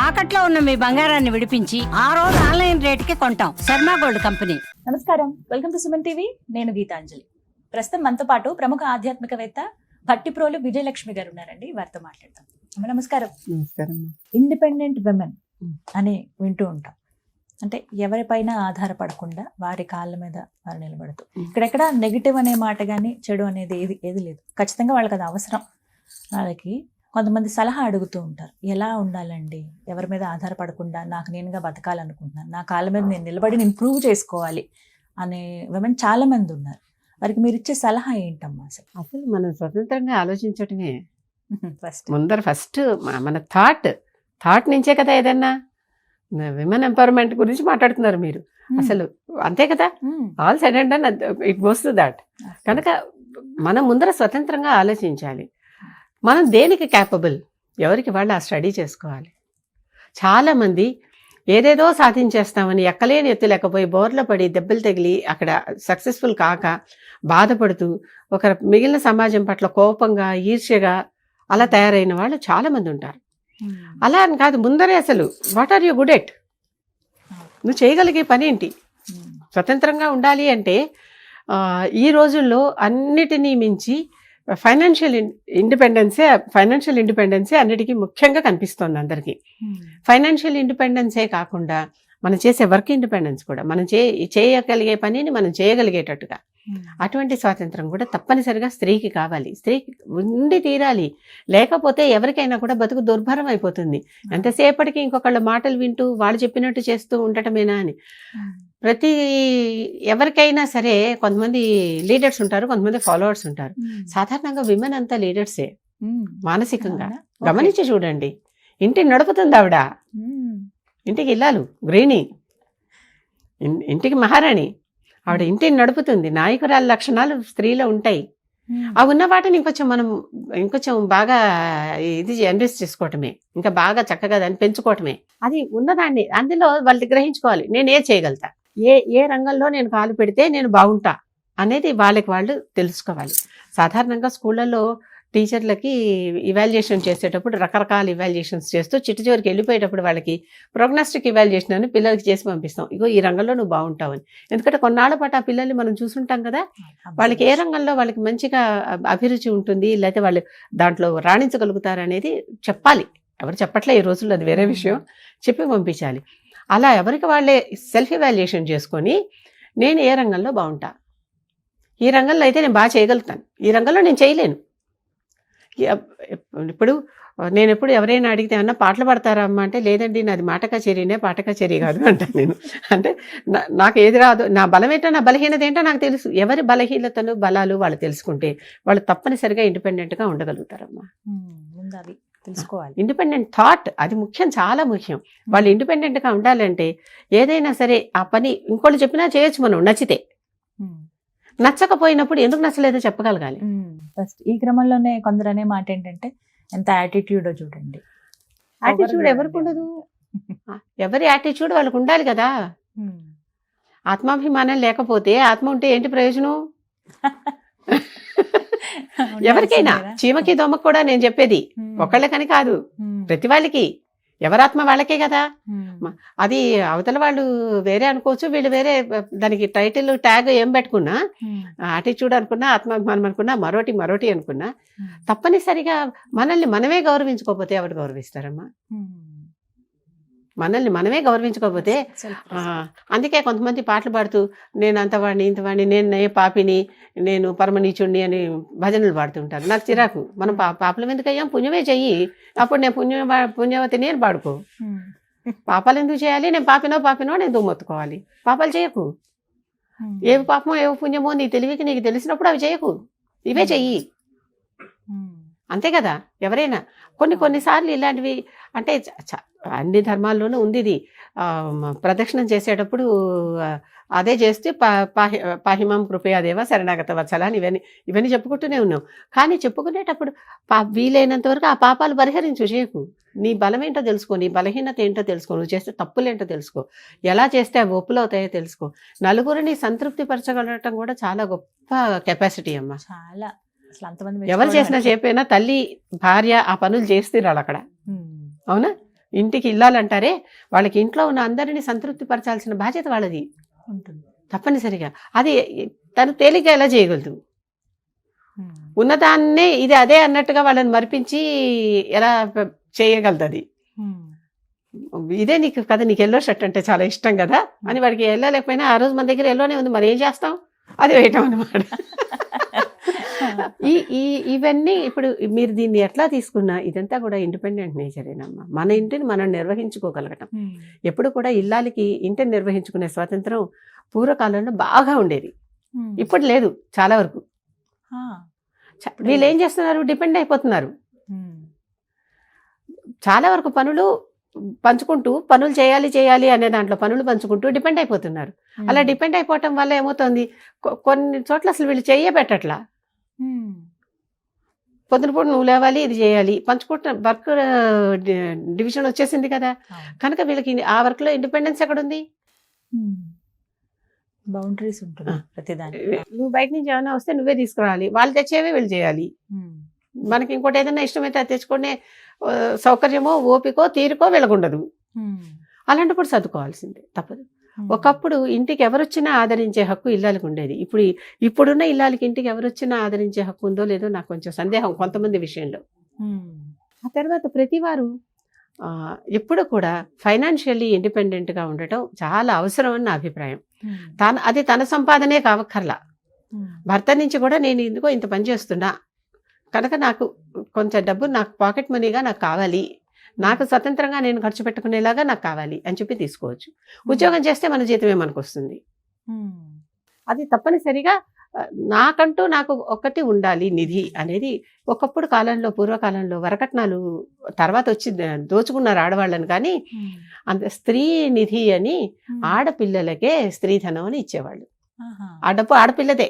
తాకట్లో ఉన్న మీ బంగారాన్ని విడిపించి ఆ రోజు ఆన్లైన్ రేటుకి కొంటాం. Sharma gold company. నమస్కారం, వెల్కమ్ టు సుమన్ టీవీ. నేను గీతాంజలి. ప్రస్తుతం మనతో పాటు ప్రముఖ ఆధ్యాత్మికవేత్త భట్టిప్రోలు విజయలక్ష్మి గారు ఉన్నారండి. వారితో మాట్లాడతాం. నమస్కారం. నమస్కారం. ఇండిపెండెంట్ విమెన్ అని వింటూ ఉంటాం. అంటే ఎవరిపైన ఆధారపడకుండా వారి కాళ్ళ మీద వారు నిలబడుతూ, ఇక్కడెక్కడ నెగిటివ్ అనే మాట కానీ చెడు అనేది ఏది లేదు. ఖచ్చితంగా వాళ్ళకి అది అవసరం. వాళ్ళకి కొంతమంది సలహా అడుగుతూ ఉంటారు, ఎలా ఉండాలండి, ఎవరి మీద ఆధారపడకుండా నాకు నేనుగా బతకాలనుకుంటున్నాను, నా కాళ్ళ మీద నేను నిలబడి నేను ప్రూవ్ చేసుకోవాలి అనే విమెన్ చాలా మంది ఉన్నారు. వారికి మీరు ఇచ్చే సలహా ఏంటమ్మా? అసలు మనం స్వతంత్రంగా ఆలోచించటమే ఫస్ట్ మన థాట్ నుంచే కదా ఏదన్నా. విమెన్ ఎంపవర్మెంట్ గురించి మాట్లాడుతున్నారు మీరు, అసలు అంతే కదా. All said and done, it goes to that. కనుక మనం ముందర స్వతంత్రంగా ఆలోచించాలి. మనం దేనికి క్యాపబుల్, ఎవరికి వాళ్ళు ఆ స్టడీ చేసుకోవాలి. చాలామంది ఏదేదో సాధించేస్తామని ఎక్కలేని ఎత్తు లేకపోయి బోర్లో పడి దెబ్బలు తగిలి అక్కడ సక్సెస్ఫుల్ కాక బాధపడుతూ ఒక మిగిలిన సమాజం పట్ల కోపంగా ఈర్ష్యగా అలా తయారైన వాళ్ళు చాలామంది ఉంటారు. అలా అని కాదు, ముందరే అసలు what are you good at, నువ్వు చేయగలిగే పని ఏంటి. స్వతంత్రంగా ఉండాలి అంటే ఈ రోజుల్లో అన్నిటినీ మించి ఫైనాన్షియల్ ఇండిపెండెన్సే అన్నిటికీ ముఖ్యంగా కనిపిస్తోంది అందరికీ. ఫైనాన్షియల్ ఇండిపెండెన్సే కాకుండా మనం చేసే వర్క్ ఇండిపెండెన్స్ కూడా, మనం చేయగలిగే పనిని మనం చేయగలిగేటట్టుగా అటువంటి స్వాతంత్రం కూడా తప్పనిసరిగా స్త్రీకి కావాలి. స్త్రీకి ఉండి తీరాలి. లేకపోతే ఎవరికైనా కూడా బతుకు దుర్భరం అయిపోతుంది. ఎంతసేపటికి ఇంకొకళ్ళ మాటలు వింటూ వాళ్ళు చెప్పినట్టు చేస్తూ ఉండటమేనా అని. ప్రతి ఎవరికైనా సరే కొంతమంది లీడర్స్ ఉంటారు, కొంతమంది ఫాలోవర్స్ ఉంటారు. సాధారణంగా విమెన్ అంతా లీడర్సే మానసికంగా. గమనించి చూడండి, ఇంటిని నడుపుతుంది ఆవిడ. ఇంటికి ఇల్లాలు గృహిణి, ఇంటికి మహారాణి ఆవిడ. ఇంటిని నడుపుతుంది. నాయకురాల లక్షణాలు స్త్రీలో ఉంటాయి. అవి ఉన్న వాటిని ఇంకొంచెం బాగా ఇది ఎన్రిచ్ చేసుకోవటమే, ఇంకా బాగా చక్కగా దాన్ని పెంచుకోవటమే. అది ఉన్నదాన్ని అందులో వాళ్ళు గ్రహించుకోవాలి. నేను చేయగలుగుతా, ఏ రంగంలో నేను కాలు పెడితే నేను బాగుంటా అనేది వాళ్ళకి వాళ్ళు తెలుసుకోవాలి. సాధారణంగా స్కూళ్ళల్లో టీచర్లకి ఇవాల్యుయేషన్ చేసేటప్పుడు రకరకాల ఇవాల్యుయేషన్స్ చేస్తూ చివరికి వెళ్ళిపోయేటప్పుడు వాళ్ళకి ప్రోగ్నాస్టిక్ ఇవాల్యుయేషన్ అని పిల్లలకి చేసి పంపిస్తాం. ఇగో ఈ రంగంలో నువ్వు బాగుంటావని. ఎందుకంటే కొన్నాళ్ళ పాటు ఆ పిల్లల్ని మనం చూసుంటాం కదా, వాళ్ళకి ఏ రంగంలో వాళ్ళకి మంచిగా అభిరుచి ఉంటుంది, లేకపోతే వాళ్ళు దాంట్లో రాణించగలుగుతారు అనేది చెప్పాలి. ఎవరు చెప్పట్లే ఈ రోజుల్లో, అది వేరే విషయం. చెప్పి పంపించాలి. అలా ఎవరికి వాళ్ళే సెల్ఫ్ ఇవాల్యుయేషన్ చేసుకొని నేను ఏ రంగంలో బాగుంటా, ఈ రంగంలో అయితే నేను బాగా చేయగలుగుతాను, ఈ రంగంలో నేను చేయలేను. ఇప్పుడు నేను ఎప్పుడు ఎవరైనా అడిగితే అన్న పాటలు పాడతారా అమ్మ అంటే, లేదండి నాది మాట కచేరీనే, పాట కచేరీ కాదు అంటాను నేను. అంటే నాకు ఏది రాదు, నా బలం ఏంటో నా బలహీనత ఏంటో నాకు తెలుసు. ఎవరి బలహీనతలు బలాలు వాళ్ళు తెలుసుకుంటే వాళ్ళు తప్పనిసరిగా ఇండిపెండెంట్గా ఉండగలుగుతారమ్మా. తెలుసుకోవాలి. ఇండిపెండెంట్ థాట్ అది ముఖ్యం, చాలా ముఖ్యం. వాళ్ళు ఇండిపెండెంట్గా ఉండాలంటే ఏదైనా సరే ఆ పని ఇంకోళ్ళు చెప్పినా చేయొచ్చు, మనం నచ్చితే. నచ్చకపోయినప్పుడు ఎందుకు నచ్చలేదో చెప్పగలగాలి. ఫస్ట్ ఈ క్రమంలోనే కొందరు అనే మాట ఏంటంటే, ఎంత యాటిట్యూడో చూడండి. యాటిట్యూడ్ ఎవరికి ఉండదు? ఎవరి యాటిట్యూడ్ వాళ్ళకు ఉండాలి కదా. ఆత్మాభిమానం లేకపోతే ఆత్మ ఉంటే ఏంటి ప్రయోజనం? ఎవరికైనా, చీమకి దోమకు కూడా నేను చెప్పేది ఒకళ్ళకని కాదు, ప్రతి వాళ్ళకి. ఎవరాత్మ వాళ్ళకే కదా. అది అవతల వాళ్ళు వేరే అనుకోవచ్చు, వీళ్ళు వేరే. దానికి టైటిల్ ట్యాగ్ ఏం పెట్టుకున్నా, యాటిట్యూడ్ అనుకున్నా, ఆత్మాభిమానం అనుకున్నా, మరోటి అనుకున్నా, తప్పనిసరిగా మనల్ని మనమే గౌరవించుకోకపోతే ఎవరు గౌరవిస్తారమ్మా? మనల్ని మనమే గౌరవించుకోకపోతే. అందుకే కొంతమంది పాటలు పాడుతూ నేను అంతవాడిని ఇంతవాడిని, నేను నే పాపిని, నేను పరమనీచుడిని అని భజనలు పాడుతుంటారు. నాకు చిరాకు. మనం పాపలం ఎందుకు అయ్యాం? పుణ్యమే చెయ్యి. అప్పుడు నేను పుణ్యవతి నేను పాడుకో. పాపాలు ఎందుకు చేయాలి? నేను పాపినో నేను దుమ్మెత్తుకోవాలి. పాపాలు చేయకు. ఏవి పాపమో ఏవి పుణ్యమో నీ తెలివికి నీకు తెలిసినప్పుడు అవి చేయకు, ఇవే చెయ్యి. అంతే కదా. ఎవరైనా కొన్నిసార్లు ఇలాంటివి అంటే అన్ని ధర్మాల్లోనూ ఉంది ఇది. ప్రదక్షిణం చేసేటప్పుడు అదే చేస్తే పాహిమాం కృపయా దేవ శరణాగత వత్సల అని ఇవన్నీ చెప్పుకుంటూనే ఉన్నాం. కానీ చెప్పుకునేటప్పుడు వీలైనంత వరకు ఆ పాపాలు పరిహరించు, చేయకు. నీ బలం ఏంటో తెలుసుకో, నీ బలహీనత ఏంటో తెలుసుకో, నువ్వు చేస్తే తప్పులేంటో తెలుసుకో, ఎలా చేస్తే అవి ఒప్పులు అవుతాయో తెలుసుకో. నలుగురిని సంతృప్తి పరచగలగటం కూడా చాలా గొప్ప కెపాసిటీ అమ్మా. చాలా ఎవరు చేసినా చెప్పైనా తల్లి భార్య ఆ పనులు చేస్తున్నారు అక్కడ. అవునా? ఇంటికి ఇల్లాలంటారే వాళ్ళకి ఇంట్లో ఉన్న అందరినీ సంతృప్తి పరచాల్సిన బాధ్యత వాళ్ళది ఉంటుంది. తప్పనిసరిగా. అది తను తేలిగ్గా ఎలా చేయగలదు? ఉన్నదాన్నే ఇది అదే అన్నట్టుగా వాళ్ళని మరిపించి ఎలా చేయగలదు అది? ఇదే నీకు కదా, నీకు ఎల్లో షర్ట్ అంటే చాలా ఇష్టం కదా అని వాడికి ఎల్లో లేకపోయినా ఆ రోజు మన దగ్గర ఎల్లోనే ఉంది, మరి ఏం చేస్తాం, అది వేయటం అనమాట. ఇవన్నీ ఇప్పుడు మీరు దీన్ని ఎట్లా తీసుకున్నా ఇదంతా కూడా ఇండిపెండెంట్ నేచరేనమ్మా. మన ఇంటిని మనం నిర్వహించుకోగలగటం. ఎప్పుడు కూడా ఇల్లాలకి ఇంటిని నిర్వహించుకునే స్వాతంత్రం పూర్వకాలంలో బాగా ఉండేది, ఇప్పుడు లేదు చాలా వరకు. వీళ్ళు ఏం చేస్తున్నారు, డిపెండ్ అయిపోతున్నారు. చాలా వరకు పనులు పంచుకుంటూ పనులు చేయాలి అనే దాంట్లో పనులు పంచుకుంటూ డిపెండ్ అయిపోతున్నారు. అలా డిపెండ్ అయిపోవటం వల్ల ఏమవుతుంది, కొన్ని చోట్ల అసలు వీళ్ళు పెట్టట్లా. పొద్దున పూట నువ్వు లేవాలి, ఇది చేయాలి, పంచుకుంటున్న వర్క్ డివిజన్ వచ్చేసింది కదా, కనుక వీళ్ళకి ఆ వర్క్ లో ఇండిపెండెన్స్ ఎక్కడుంది? బౌండరీస్ ఉంటుంది ప్రతిదాని. నువ్వు బయట నుంచి ఏమైనా వస్తే నువ్వే తీసుకురావాలి, వాళ్ళు తెచ్చేవే వీళ్ళు చేయాలి. మనకి ఇంకోటి ఏదైనా ఇష్టమైతే అది తెచ్చుకునే సౌకర్యమో ఓపికో తీరుకో వీళ్ళకుండదు. అలాంటప్పుడు సర్దుకోవాల్సిందే, తప్పదు. ఒకప్పుడు ఇంటికి ఎవరొచ్చినా ఆదరించే హక్కు ఇల్లాలకు ఉండేది. ఇప్పుడున్న ఇల్లాలకి ఇంటికి ఎవరొచ్చినా ఆదరించే హక్కు ఉందో లేదో నాకు కొంచెం సందేహం కొంతమంది విషయంలో. ఆ తర్వాత ప్రతివారు ఎప్పుడు కూడా ఫైనాన్షియల్లీ ఇండిపెండెంట్గా ఉండటం చాలా అవసరం అని నా అభిప్రాయం. అది తన సంపాదనే కావక్కర్లా, భర్త నుంచి కూడా నేను ఎందుకో ఇంత పని చేస్తున్నా కనుక నాకు కొంచెం డబ్బు నాకు పాకెట్ మనీగా నాకు కావాలి, నాకు స్వతంత్రంగా నేను ఖర్చు పెట్టుకునేలాగా నాకు కావాలి అని చెప్పి తీసుకోవచ్చు. ఉద్యోగం చేస్తే మన జీతమే మనకు వస్తుంది. అది తప్పనిసరిగా నాకంటూ నాకు ఒకటి ఉండాలి నిధి అనేది. ఒకప్పుడు కాలంలో పూర్వకాలంలో వరకట్నాలు తర్వాత వచ్చి దోచుకున్నారు ఆడవాళ్ళని, కానీ అంత స్త్రీ నిధి అని ఆడపిల్లలకే స్త్రీధనం అని ఇచ్చేవాళ్ళు. ఆ డబ్బు ఆడపిల్లదే,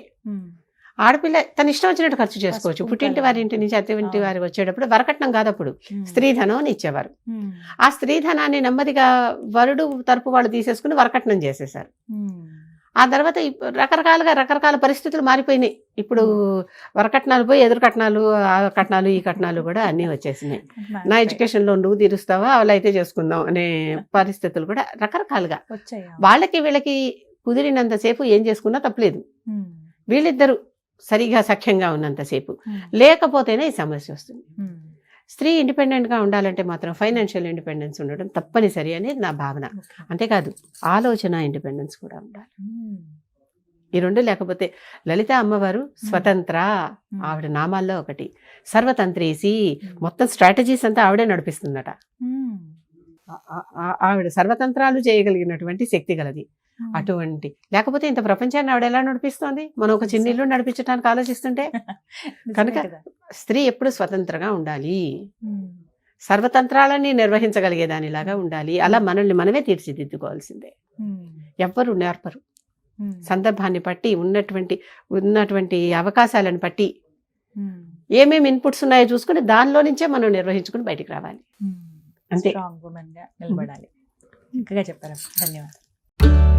ఆడపిల్ల తన ఇష్టం వచ్చినట్టు ఖర్చు చేసుకోవచ్చు. పుట్టింటి వారి ఇంటి నుంచి అత్తింటి వారికి వచ్చేటప్పుడు వరకట్నం కాదప్పుడు స్త్రీధనం అని ఇచ్చేవారు. ఆ స్త్రీధనాన్ని నెమ్మదిగా వరుడు తరపు వాళ్ళు తీసేసుకుని వరకట్నం చేసేసారు. ఆ తర్వాత రకరకాల పరిస్థితులు మారిపోయినాయి. ఇప్పుడు వరకట్నాలు పోయి ఎదురు కట్నాలు, ఆ కట్నాలు ఈ కట్నాలు కూడా అన్నీ వచ్చేసినాయి. నా ఎడ్యుకేషన్ లోన్ నువ్వు తీరుస్తావా, అలా అయితే చేసుకుందాం అనే పరిస్థితులు కూడా రకరకాలుగా. వాళ్ళకి వీళ్ళకి కుదిరినంతసేపు ఏం చేసుకున్నా తప్పలేదు, వీళ్ళిద్దరు సరిగా సఖ్యంగా ఉన్నంతసేపు. లేకపోతేనే ఈ సమస్య వస్తుంది. స్త్రీ ఇండిపెండెంట్గా ఉండాలంటే మాత్రం ఫైనాన్షియల్ ఇండిపెండెన్స్ ఉండడం తప్పనిసరి అనేది నా భావన. అంతేకాదు ఆలోచన ఇండిపెండెన్స్ కూడా ఉండాలి. ఈ రెండు లేకపోతే లలిత అమ్మవారు స్వతంత్ర, ఆవిడ నామాల్లో ఒకటి, సర్వతంత్రేసి, మొత్తం స్ట్రాటజీస్ అంతా ఆవిడే నడిపిస్తుందట. ఆవిడ సర్వతంత్రాలు చేయగలిగినటువంటి శక్తి గలది. అటువంటి లేకపోతే ఇంత ప్రపంచాన్ని ఆవిడ ఎలా నడిపిస్తోంది, మనం ఒక చిన్న ఇల్లు నడిపించడానికి ఆలోచిస్తుంటే. కనుక స్త్రీ ఎప్పుడు స్వతంత్రంగా ఉండాలి, సర్వతంత్రాలని నిర్వహించగలిగేదానిలాగా ఉండాలి. అలా మనల్ని మనమే తీర్చిదిద్దుకోవాల్సిందే. ఎవ్వరు నేర్పరు. సందర్భాన్ని బట్టి ఉన్నటువంటి అవకాశాలను బట్టి ఏమేమి ఇన్పుట్స్ ఉన్నాయో చూసుకుని దానిలో నుంచే మనం నిర్వహించుకుని బయటికి రావాలి. అంతే. నిలబడాలి. ఇంకా చెప్పారు. ధన్యవాదాలు.